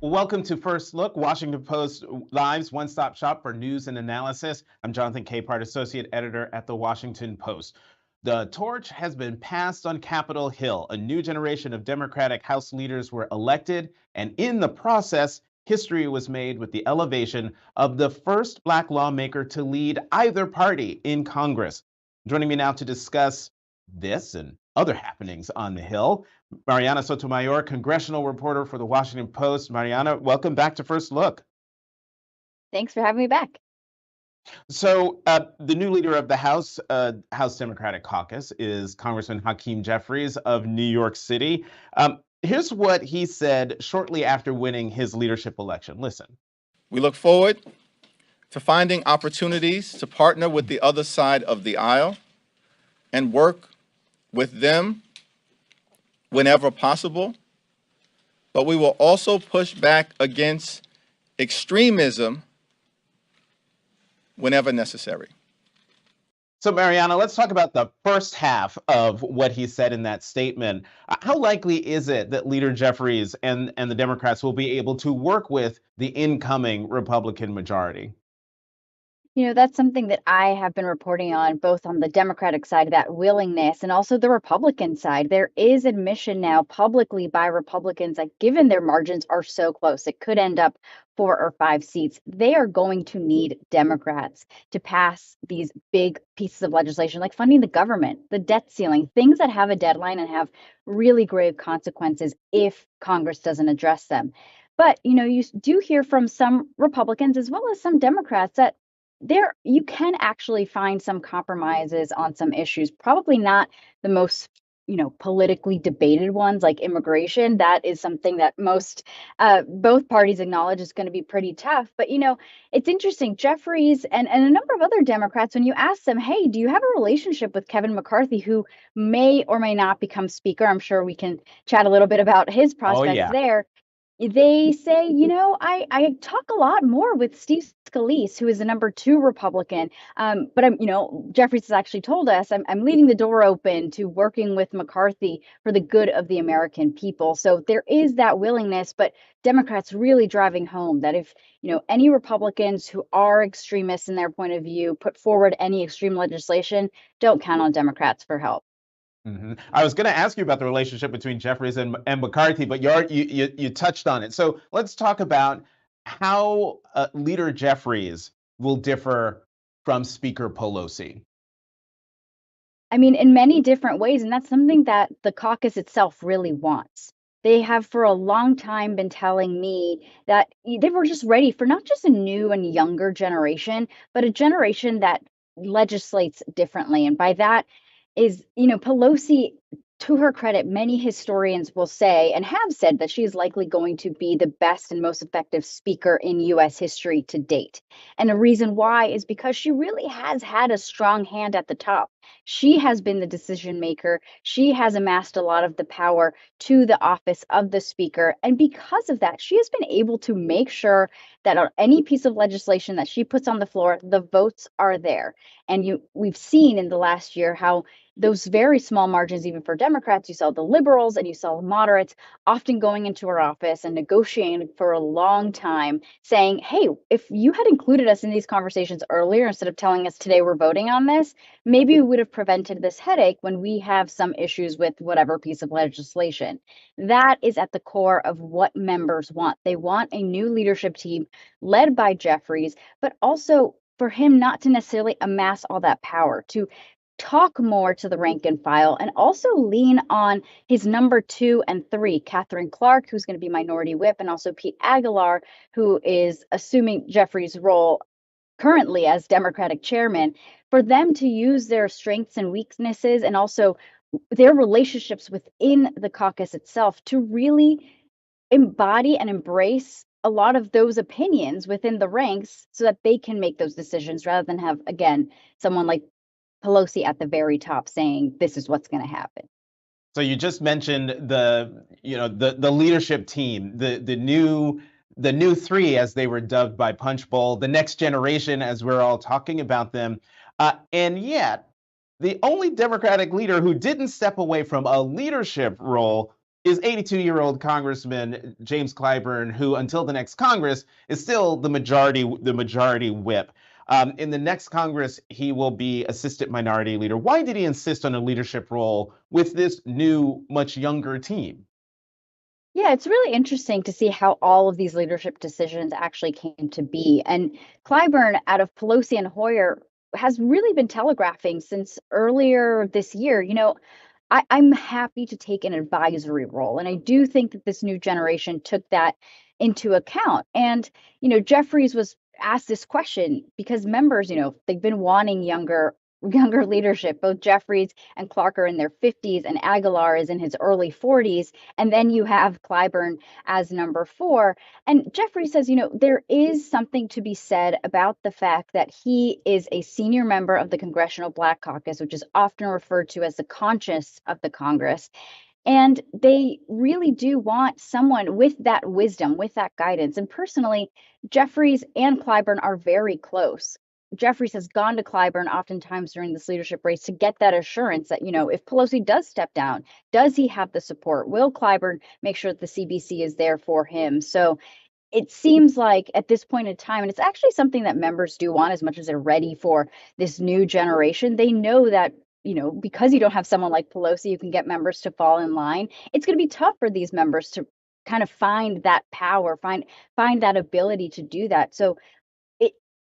Well, welcome to First Look, Washington Post Live's one-stop shop for news and analysis. I'm Jonathan Capehart, Associate Editor at the Washington Post. The torch has been passed on Capitol Hill. A new generation of Democratic House leaders were elected, and in the process, history was made with the elevation of the first Black lawmaker to lead either party in Congress. Joining me now to discuss this and other happenings on the Hill, Mariana Sotomayor, congressional reporter for the Washington Post. Mariana, welcome back to First Look. Thanks for having me back. So the new leader of the House Democratic Caucus is Congressman Hakeem Jeffries of New York City. Here's what he said shortly after winning his leadership election. Listen. We look forward to finding opportunities to partner with the other side of the aisle and work with them whenever possible, but we will also push back against extremism whenever necessary. So, Mariana, let's talk about the first half of what he said in that statement. How likely is it that Leader Jeffries and the Democrats will be able to work with the incoming Republican majority? That's something that I have been reporting on, both on the Democratic side, that willingness, and also the Republican side. There is admission now publicly by Republicans that given their margins are so close, it could end up 4 or 5 seats. They are going to need Democrats to pass these big pieces of legislation, like funding the government, the debt ceiling, things that have a deadline and have really grave consequences if Congress doesn't address them. But, you do hear from some Republicans as well as some Democrats that you can actually find some compromises on some issues, probably not the most politically debated ones like immigration. That is something that both parties acknowledge is going to be pretty tough. But it's interesting, Jeffries and a number of other Democrats, when you ask them, hey, do you have a relationship with Kevin McCarthy, who may or may not become speaker? I'm sure we can chat a little bit about his prospects there. They say, I talk a lot more with Steve Scalise, who is the number 2 Republican. But Jeffries has actually told us I'm leaving the door open to working with McCarthy for the good of the American people. So there is that willingness, but Democrats really driving home that if, any Republicans who are extremists in their point of view put forward any extreme legislation, don't count on Democrats for help. I was going to ask you about the relationship between Jeffries and McCarthy, but you touched on it. So let's talk about how Leader Jeffries will differ from Speaker Pelosi. I mean, in many different ways, and that's something that the caucus itself really wants. They have for a long time been telling me that they were just ready for not just a new and younger generation, but a generation that legislates differently. And by that is, Pelosi, to her credit, many historians will say and have said that she is likely going to be the best and most effective speaker in U.S. history to date. And the reason why is because she really has had a strong hand at the top. She has been the decision maker. She has amassed a lot of the power to the office of the speaker. And because of that, she has been able to make sure that on any piece of legislation that she puts on the floor, the votes are there. And we've seen in the last year how those very small margins, even for Democrats, you saw the liberals and you saw the moderates often going into her office and negotiating for a long time, saying, hey, if you had included us in these conversations earlier, instead of telling us today we're voting on this, maybe we would have prevented this headache when we have some issues with whatever piece of legislation. That is at the core of what members want. They want a new leadership team led by Jeffries, but also for him not to necessarily amass all that power, to talk more to the rank and file, and also lean on his number 2 and 3, Catherine Clark, who's going to be minority whip, and also Pete Aguilar, who is assuming Jeffries' role currently as Democratic chairman, for them to use their strengths and weaknesses and also their relationships within the caucus itself to really embody and embrace a lot of those opinions within the ranks so that they can make those decisions rather than have, again, someone like Pelosi at the very top saying this is what's going to happen. So you just mentioned the leadership team, the new 3, as they were dubbed by Punchbowl, the next generation, as we're all talking about them, and yet the only Democratic leader who didn't step away from a leadership role is 82-year-old Congressman James Clyburn, who until the next Congress is still the majority whip. In the next Congress, he will be assistant minority leader. Why did he insist on a leadership role with this new, much younger team? Yeah, it's really interesting to see how all of these leadership decisions actually came to be. And Clyburn, out of Pelosi and Hoyer, has really been telegraphing since earlier this year. I'm happy to take an advisory role. And I do think that this new generation took that into account. And, Jeffries was asked this question because members, they've been wanting younger leadership. Both Jeffries and Clark are in their 50s, and Aguilar is in his early 40s. And then you have Clyburn as number 4. And Jeffries says, there is something to be said about the fact that he is a senior member of the Congressional Black Caucus, which is often referred to as the conscience of the Congress. And they really do want someone with that wisdom, with that guidance. And personally, Jeffries and Clyburn are very close. Jeffries has gone to Clyburn oftentimes during this leadership race to get that assurance that, if Pelosi does step down, does he have the support? Will Clyburn make sure that the CBC is there for him? So it seems like at this point in time, and it's actually something that members do want as much as they're ready for this new generation, they know that, because you don't have someone like Pelosi who can get members to fall in line, it's going to be tough for these members to kind of find that power, find that ability to do that. So it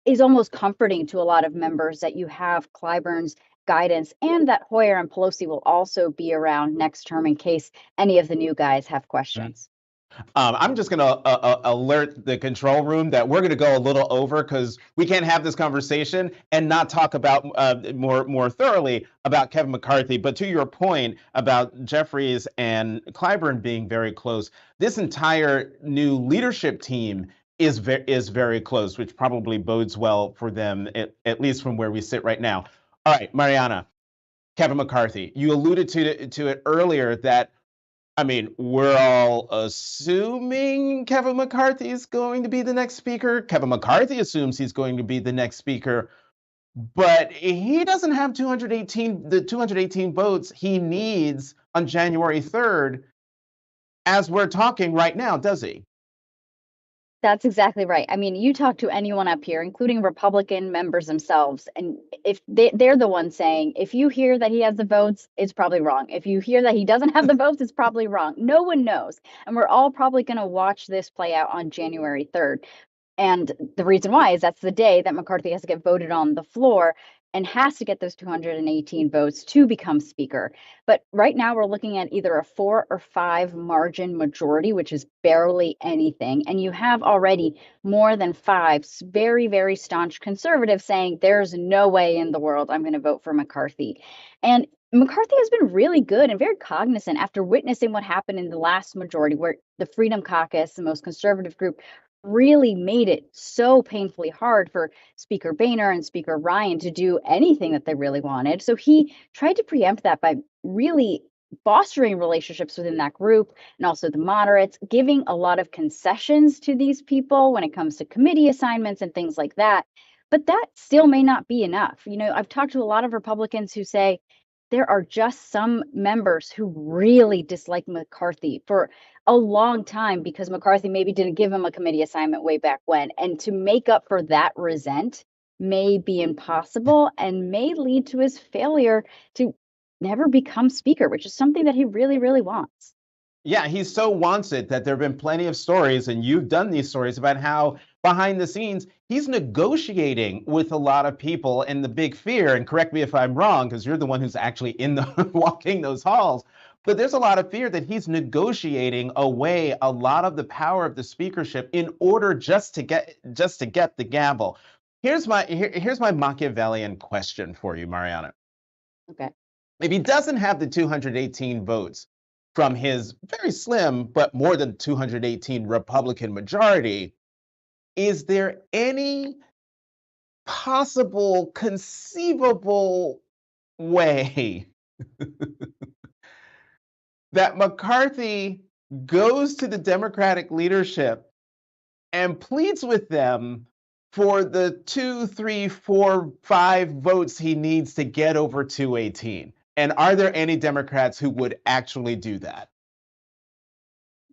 is almost comforting to a lot of members that you have Clyburn's guidance and that Hoyer and Pelosi will also be around next term in case any of the new guys have questions. I'm just going to alert the control room that we're going to go a little over because we can't have this conversation and not talk about more thoroughly about Kevin McCarthy. But to your point about Jeffries and Clyburn being very close, this entire new leadership team is very close, which probably bodes well for them, at least from where we sit right now. All right, Mariana, Kevin McCarthy, you alluded to it earlier that, I mean, we're all assuming Kevin McCarthy is going to be the next speaker. Kevin McCarthy assumes he's going to be the next speaker, but he doesn't have the 218 votes he needs on January 3rd as we're talking right now, does he? That's exactly right. I mean, you talk to anyone up here, including Republican members themselves, and if they're the ones saying, if you hear that he has the votes, it's probably wrong. If you hear that he doesn't have the votes, it's probably wrong. No one knows. And we're all probably going to watch this play out on January 3rd. And the reason why is that's the day that McCarthy has to get voted on the floor and has to get those 218 votes to become speaker. But right now we're looking at either a 4 or 5 margin majority, which is barely anything. And you have already more than 5 very, very staunch conservatives saying there's no way in the world I'm going to vote for McCarthy. And McCarthy has been really good and very cognizant after witnessing what happened in the last majority, where the Freedom Caucus, the most conservative group, really made it so painfully hard for Speaker Boehner and Speaker Ryan to do anything that they really wanted. So he tried to preempt that by really fostering relationships within that group and also the moderates, giving a lot of concessions to these people when it comes to committee assignments and things like that. But that still may not be enough. I've talked to a lot of Republicans who say there are just some members who really dislike McCarthy for a long time because McCarthy maybe didn't give him a committee assignment way back when. And to make up for that resent may be impossible and may lead to his failure to never become speaker, which is something that he really, really wants. Yeah, he so wants it that there have been plenty of stories, and you've done these stories about how behind the scenes he's negotiating with a lot of people. And the big fear, and correct me if I'm wrong, because you're the one who's actually in the walking those halls, but there's a lot of fear that he's negotiating away a lot of the power of the speakership in order just to get the gavel. Here's my Machiavellian question for you, Mariana. Okay. If he doesn't have the 218 votes from his very slim but more than 218 Republican majority, is there any possible, conceivable way that McCarthy goes to the Democratic leadership and pleads with them for the 2, 3, 4, 5 votes he needs to get over 218? And are there any Democrats who would actually do that?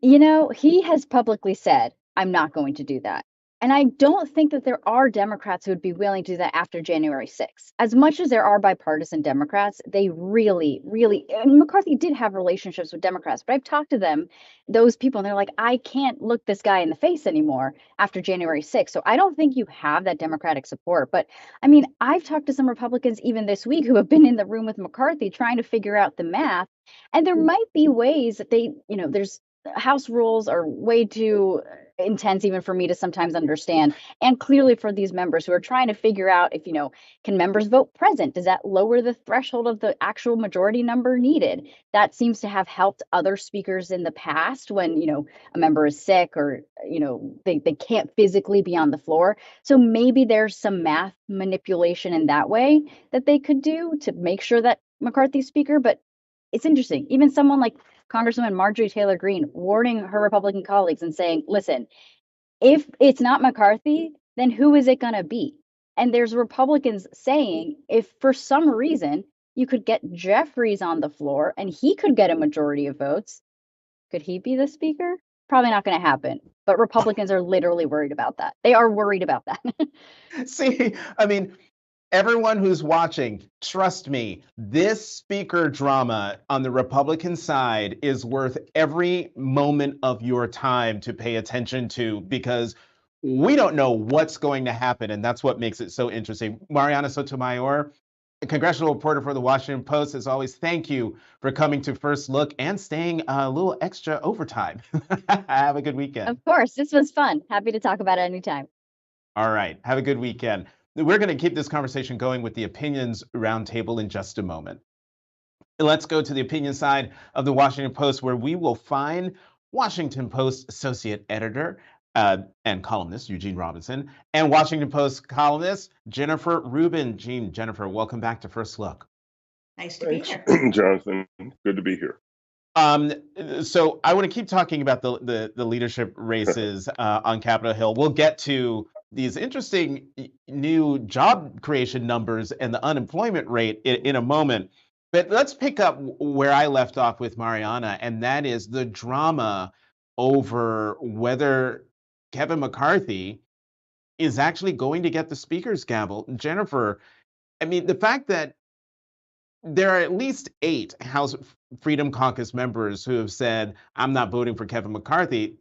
He has publicly said, I'm not going to do that. And I don't think that there are Democrats who would be willing to do that after January 6th. As much as there are bipartisan Democrats, they really, really, and McCarthy did have relationships with Democrats, but I've talked to them, those people, and they're like, I can't look this guy in the face anymore after January 6th. So I don't think you have that Democratic support. But I mean, I've talked to some Republicans even this week who have been in the room with McCarthy trying to figure out the math. And there might be ways that there's House rules are way too intense even for me to sometimes understand, and clearly for these members who are trying to figure out if can members vote present? Does that lower the threshold of the actual majority number needed? That seems to have helped other speakers in the past when a member is sick or they can't physically be on the floor. So maybe there's some math manipulation in that way that they could do to make sure that McCarthy's speaker. But it's interesting, even someone like Congresswoman Marjorie Taylor Greene warning her Republican colleagues and saying, listen, if it's not McCarthy, then who is it going to be? And there's Republicans saying, if for some reason you could get Jeffries on the floor and he could get a majority of votes, could he be the speaker? Probably not going to happen. But Republicans are literally worried about that. They are worried about that. See, I mean, everyone who's watching, trust me, this speaker drama on the Republican side is worth every moment of your time to pay attention to, because we don't know what's going to happen, and that's what makes it so interesting. Mariana Sotomayor, a congressional reporter for the Washington Post, as always, thank you for coming to First Look and staying a little extra overtime. Have a good weekend. Of course, this was fun. Happy to talk about it anytime. All right, have a good weekend. We're going to keep this conversation going with the Opinions Roundtable in just a moment. Let's go to the opinion side of the Washington Post, where we will find Washington Post associate editor and columnist Eugene Robinson and Washington Post columnist Jennifer Rubin. Jennifer, welcome back to First Look. Nice to be here. Jonathan, good to be here. So I want to keep talking about the leadership races on Capitol Hill. We'll get to these interesting new job creation numbers and the unemployment rate in a moment. But let's pick up where I left off with Mariana, and that is the drama over whether Kevin McCarthy is actually going to get the speaker's gavel. Jennifer, I mean, the fact that there are at least 8 House Freedom Caucus members who have said, I'm not voting for Kevin McCarthy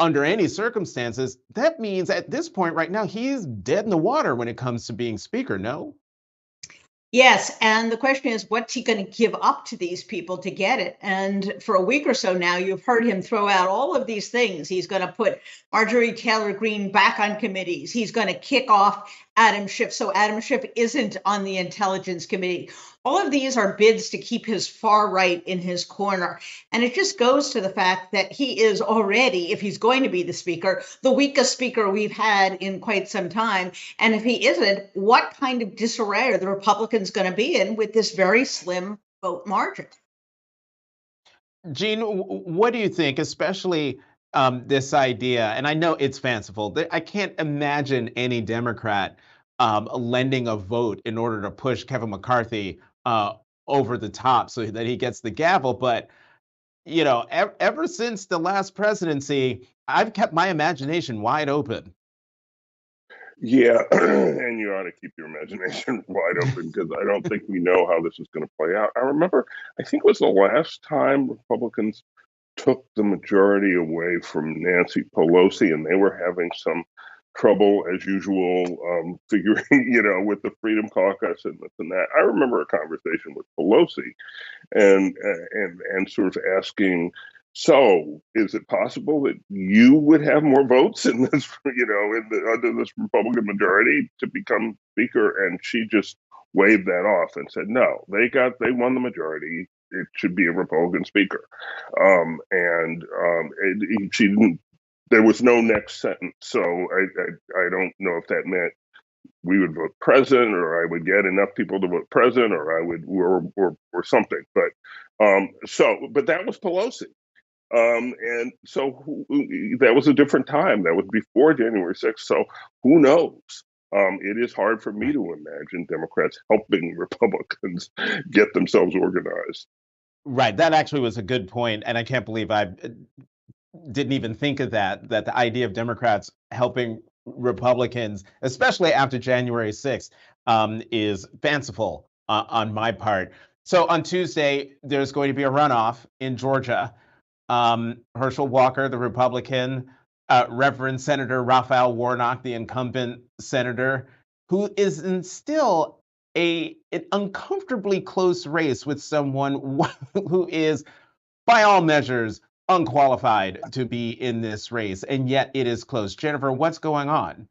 under any circumstances, that means at this point right now, he's dead in the water when it comes to being speaker, no? Yes, and the question is, what's he going to give up to these people to get it? And for a week or so now, you've heard him throw out all of these things. He's going to put Marjorie Taylor Greene back on committees. He's going to kick off Adam Schiff, so Adam Schiff isn't on the Intelligence Committee. All of these are bids to keep his far right in his corner. And it just goes to the fact that he is already, if he's going to be the speaker, the weakest speaker we've had in quite some time. And if he isn't, what kind of disarray are the Republicans going to be in with this very slim vote margin? Gene, what do you think, especially this idea, and I know it's fanciful, I can't imagine any Democrat lending a vote in order to push Kevin McCarthy over the top so that he gets the gavel. But, ever since the last presidency, I've kept my imagination wide open. Yeah, and you ought to keep your imagination wide open, because I don't think we know how this is going to play out. I remember, I think it was the last time Republicans took the majority away from Nancy Pelosi, and they were having some trouble, as usual, figuring, with the Freedom Caucus and this and that. I remember a conversation with Pelosi and sort of asking, so is it possible that you would have more votes in this, under this Republican majority to become speaker? And she just waved that off and said, no, they won the majority. It should be a Republican speaker. She didn't. There was no next sentence, so I don't know if that meant we would vote president, or I would get enough people to vote president, or I would, or something. But but that was Pelosi, and so that was a different time. That was before January 6th. So who knows? It is hard for me to imagine Democrats helping Republicans get themselves organized. Right. That actually was a good point, and I can't believe I didn't even think of that the idea of Democrats helping Republicans, especially after January 6th, is fanciful on my part. So on Tuesday, there's going to be a runoff in Georgia. Herschel Walker, the Republican, Reverend Senator Raphael Warnock, the incumbent senator, who is in still an uncomfortably close race with someone who is, by all measures, unqualified to be in this race, and yet it is close. Jennifer, what's going on?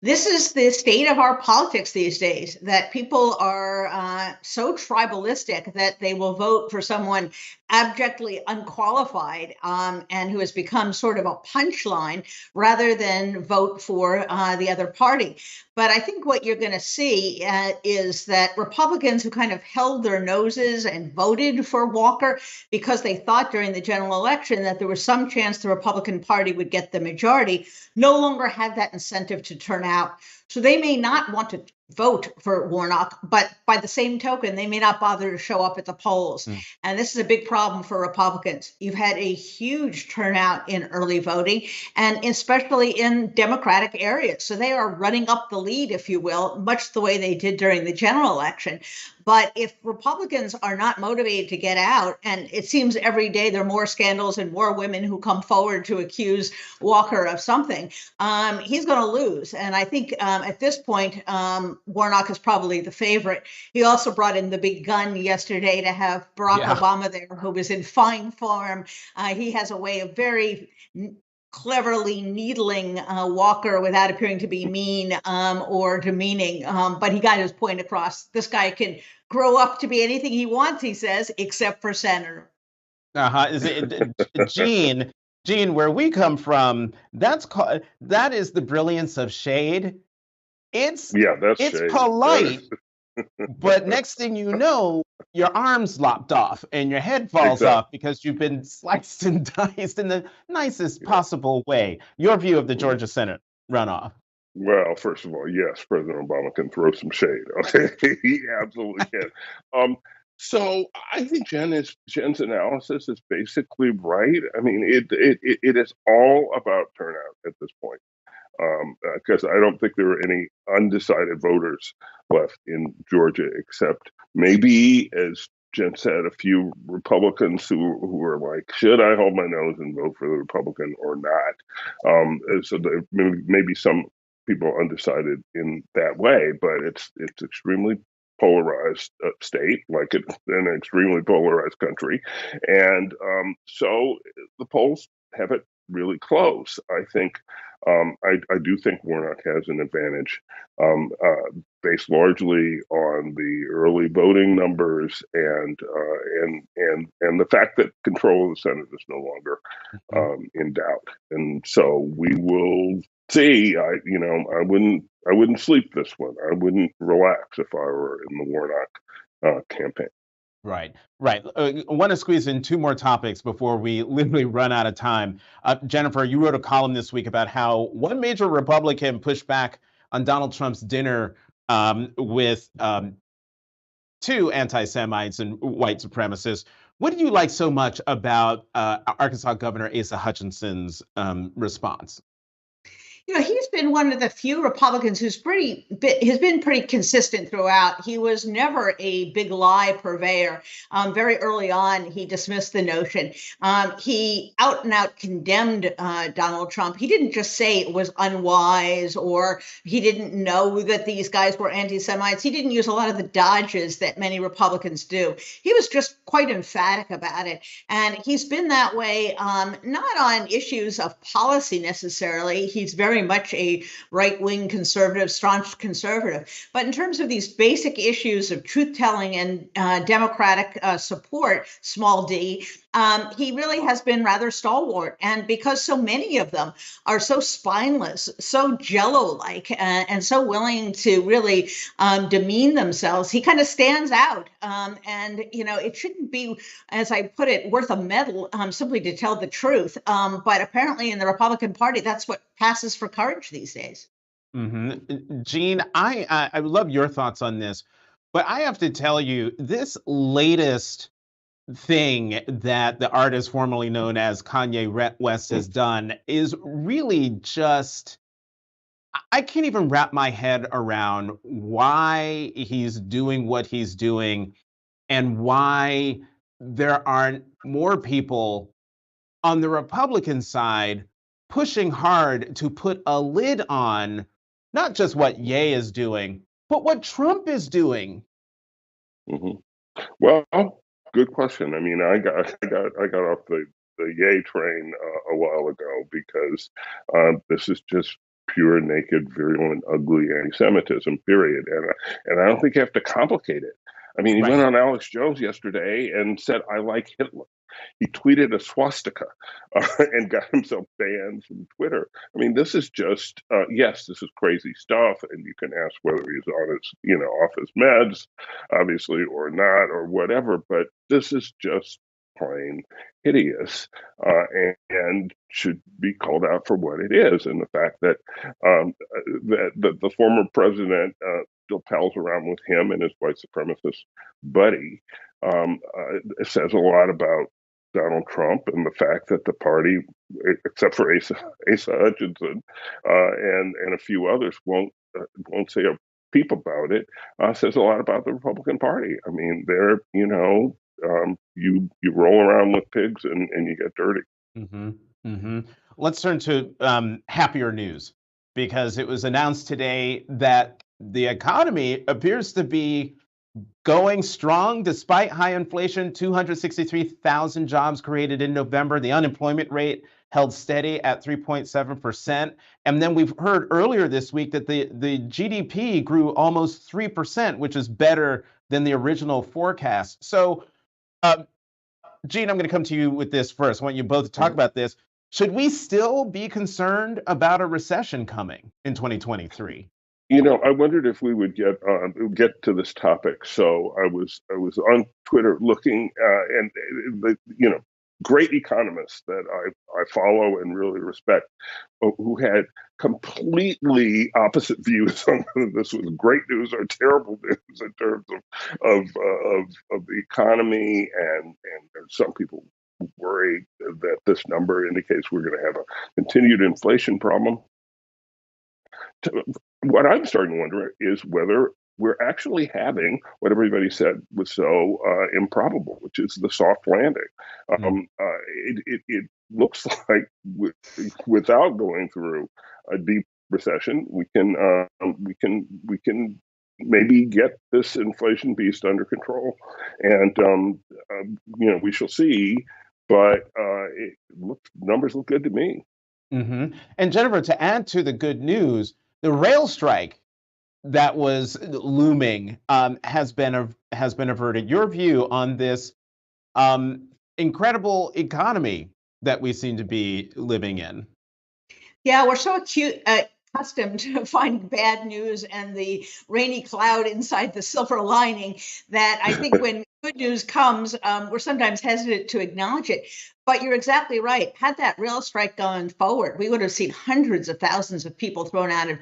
This is the state of our politics these days, that people are so tribalistic that they will vote for someone abjectly unqualified and who has become sort of a punchline rather than vote for the other party. But I think what you're going to see is that Republicans who kind of held their noses and voted for Walker because they thought during the general election that there was some chance the Republican Party would get the majority, no longer have that incentive to turn out. So they may not want to vote for Warnock, but by the same token, they may not bother to show up at the polls. And this is a big problem for Republicans. You've had a huge turnout in early voting, and especially in Democratic areas. So they are running up the lead, if you will, much the way they did during the general election. But if Republicans are not motivated to get out, and it seems every day there are more scandals and more women who come forward to accuse Walker of something, he's going to lose. And I think at this point, Warnock is probably the favorite. He also brought in the big gun yesterday to have Barack Obama there, who was in fine form. He has a way of very cleverly needling Walker without appearing to be mean or demeaning. But he got his point across. This guy can grow up to be anything he wants, he says, except for senator. Gene, where we come from, that is the brilliance of shade. It's shade. Polite, but next thing you know, your arm's lopped off and your head falls off because you've been sliced and diced in the nicest possible way. Your view of the Georgia Senate runoff? Well, first of all, yes, President Obama can throw some shade. Okay, he absolutely can. So I think Jen's analysis is basically right. I mean, it is all about turnout at this point. Because I don't think there are any undecided voters left in Georgia, except maybe, as Jen said, a few Republicans who are like, should I hold my nose and vote for the Republican or not? So there may be some people undecided in that way, but it's extremely polarized state, like it's an extremely polarized country, and so the polls have it really close. I think I do think Warnock has an advantage based largely on the early voting numbers and the fact that control of the Senate is no longer in doubt. And so we will see. I wouldn't sleep this one. I wouldn't relax if I were in the Warnock campaign. Right. I want to squeeze in two more topics before we literally run out of time. Jennifer, you wrote a column this week about how one major Republican pushed back on Donald Trump's dinner with two anti-Semites and white supremacists. What do you like so much about Arkansas Governor Asa Hutchinson's response? You know, he's been one of the few Republicans who's been pretty consistent throughout. He was never a big lie purveyor. Very early on, he dismissed the notion. He out and out condemned Donald Trump. He didn't just say it was unwise or he didn't know that these guys were anti-Semites. He didn't use a lot of the dodges that many Republicans do. He was just quite emphatic about it. And he's been that way, not on issues of policy necessarily. He's very much a right-wing conservative, staunch conservative. But in terms of these basic issues of truth-telling and democratic support, small d, he really has been rather stalwart. And because so many of them are so spineless, so jello-like, and so willing to really demean themselves, he kind of stands out. And, you know, it shouldn't be, as I put it, worth a medal simply to tell the truth. But apparently in the Republican Party, that's what passes for courage these days. Gene, I love your thoughts on this, but I have to tell you, this latest thing that the artist formerly known as Kanye West has done is really just, I can't even wrap my head around why he's doing what he's doing and why there aren't more people on the Republican side pushing hard to put a lid on not just what Ye is doing, but what Trump is doing. Hmm. Well, good question. I mean, I got off the yay train a while ago because this is just pure, naked, virulent, ugly anti-Semitism. Period. And I don't think you have to complicate it. I mean, he went Right. on Alex Jones yesterday and said, "I like Hitler." He tweeted a swastika and got himself banned from Twitter. I mean, this is just yes, this is crazy stuff, and you can ask whether he's on his, off his meds, obviously, or not, or whatever. But this is just plain hideous, and should be called out for what it is. And the fact that that the former president still pals around with him and his white supremacist buddy says a lot about Donald Trump and the fact that the party, except for Asa Hutchinson and a few others, won't say a peep about it, says a lot about the Republican Party. I mean, they're you roll around with pigs and you get dirty. Mm-hmm. Mm-hmm. Let's turn to happier news, because it was announced today that the economy appears to be going strong despite high inflation. 263,000 jobs created in November. The unemployment rate held steady at 3.7%. And then we've heard earlier this week that the GDP grew almost 3%, which is better than the original forecast. So, Gene, I'm going to come to you with this first. I want you both to talk about this. Should we still be concerned about a recession coming in 2023? I wondered if we would get to this topic. So I was on Twitter looking, and great economists that I follow and really respect, who had completely opposite views on whether this was great news or terrible news in terms of the economy, and some people worry that this number indicates we're going to have a continued inflation problem. What I'm starting to wonder is whether we're actually having what everybody said was so improbable, which is the soft landing. It looks like without going through a deep recession, we can maybe get this inflation beast under control, and we shall see. But numbers look good to me. Mm-hmm. And Jennifer, to add to the good news, the rail strike that was looming has been averted. Your view on this incredible economy that we seem to be living in? Yeah, we're so accustomed to finding bad news and the rainy cloud inside the silver lining that I think when good news comes, we're sometimes hesitant to acknowledge it. But you're exactly right. Had that rail strike gone forward, we would have seen hundreds of thousands of people thrown out of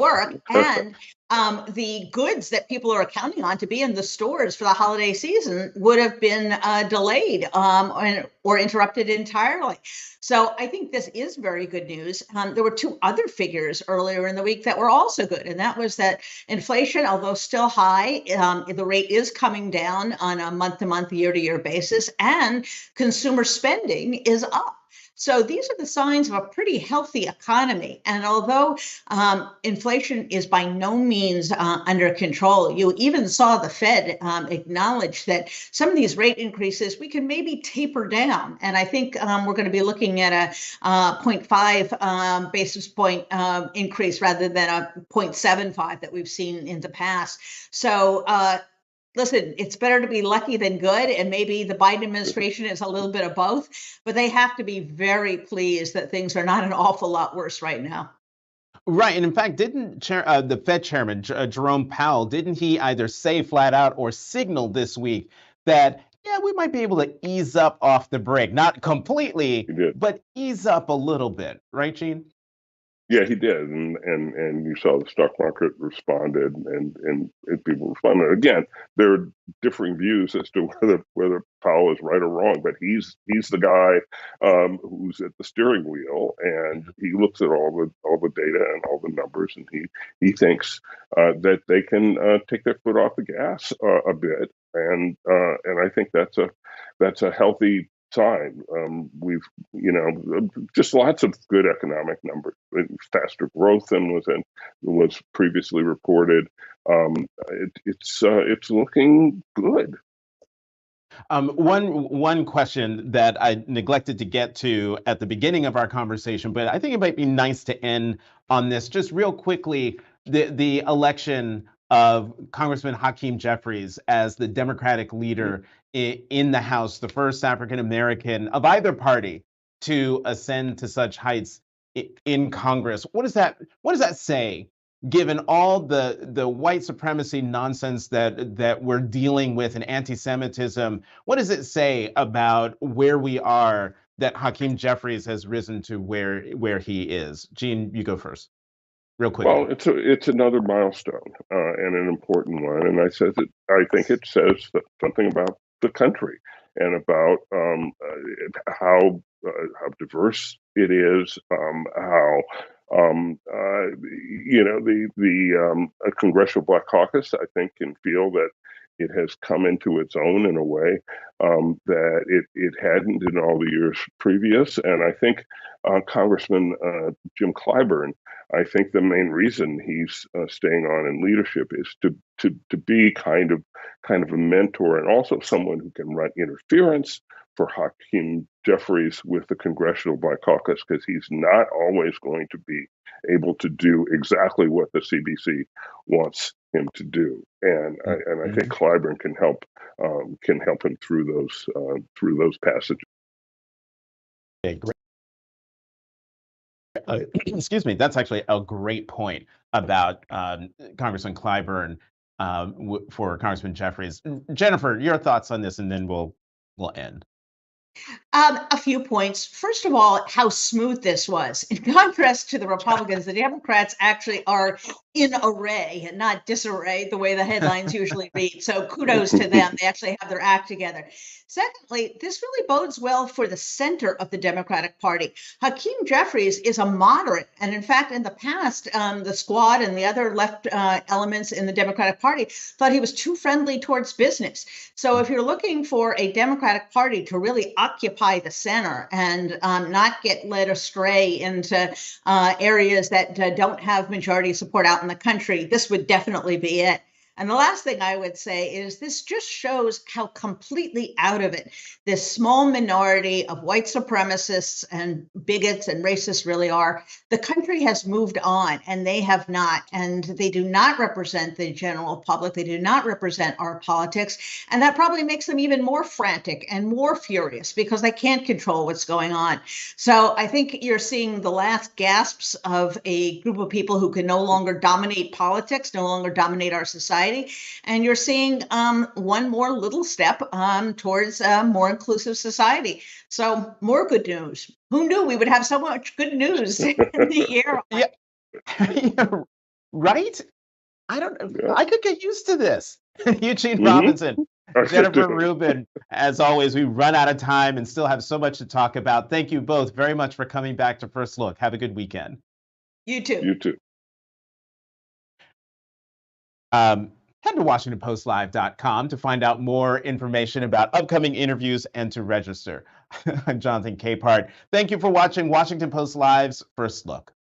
work, and the goods that people are counting on to be in the stores for the holiday season would have been delayed or interrupted entirely. So I think this is very good news. There were two other figures earlier in the week that were also good, and that was that inflation, although still high, the rate is coming down on a month-to-month, year-to-year basis, and consumer spending is up. So these are the signs of a pretty healthy economy. And although inflation is by no means under control, you even saw the Fed acknowledge that some of these rate increases we can maybe taper down. And I think we're going to be looking at a 0.5 basis point increase rather than a 0.75 that we've seen in the past. So listen, it's better to be lucky than good, and maybe the Biden administration is a little bit of both, but they have to be very pleased that things are not an awful lot worse right now. Right, and in fact, didn't the Fed chairman Jerome Powell, didn't he either say flat out or signal this week that, yeah, we might be able to ease up off the brake, not completely, but ease up a little bit, right, Gene? Yeah, he did, and you saw the stock market responded, and people responded. Again, there are differing views as to whether Powell is right or wrong, but he's the guy who's at the steering wheel, and he looks at all the data and all the numbers, and he thinks that they can take their foot off the gas a bit, and I think that's a healthy sign. We've, just lots of good economic numbers, faster growth than was previously reported. It's looking good. One question that I neglected to get to at the beginning of our conversation, but I think it might be nice to end on this just real quickly. The election of Congressman Hakeem Jeffries as the Democratic leader in the House, the first African American of either party to ascend to such heights in Congress. What does that say, given all the white supremacy nonsense that we're dealing with and anti-Semitism? What does it say about where we are that Hakeem Jeffries has risen to where he is? Gene, you go first, real quickly. Well, it's another milestone and an important one, and I think it says something about the country and about how diverse it is, how the Congressional Black Caucus, I think, can feel that it has come into its own in a way that it hadn't in all the years previous. And I think Congressman Jim Clyburn, I think the main reason he's staying on in leadership is to be kind of a mentor and also someone who can run interference for Hakeem Jeffries with the Congressional Black Caucus, because he's not always going to be able to do exactly what the CBC wants him to do. And I think Clyburn can help him through those passages. Okay, great. Excuse me. That's actually a great point about Congressman Clyburn for Congressman Jeffries. Jennifer, your thoughts on this, and then we'll end. A few points. First of all, how smooth this was. In contrast to the Republicans, the Democrats actually are in array and not disarray the way the headlines usually read. So kudos to them. They actually have their act together. Secondly, this really bodes well for the center of the Democratic Party. Hakeem Jeffries is a moderate. And in fact, in the past, the Squad and the other left elements in the Democratic Party thought he was too friendly towards business. So if you're looking for a Democratic Party to really occupy the center and not get led astray into areas that don't have majority support out in the country, this would definitely be it. And the last thing I would say is this just shows how completely out of it this small minority of white supremacists and bigots and racists really are. The country has moved on, and they have not. And they do not represent the general public. They do not represent our politics. And that probably makes them even more frantic and more furious because they can't control what's going on. So I think you're seeing the last gasps of a group of people who can no longer dominate politics, no longer dominate our society. And you're seeing one more little step towards a more inclusive society. So more good news. Who knew we would have so much good news in the year? Yeah, right? I could get used to this. Eugene Robinson, Jennifer Rubin, as always, we run out of time and still have so much to talk about. Thank you both very much for coming back to First Look. Have a good weekend. You too. You too. Head to WashingtonPostLive.com to find out more information about upcoming interviews and to register. I'm Jonathan Capehart. Thank you for watching Washington Post Live's First Look.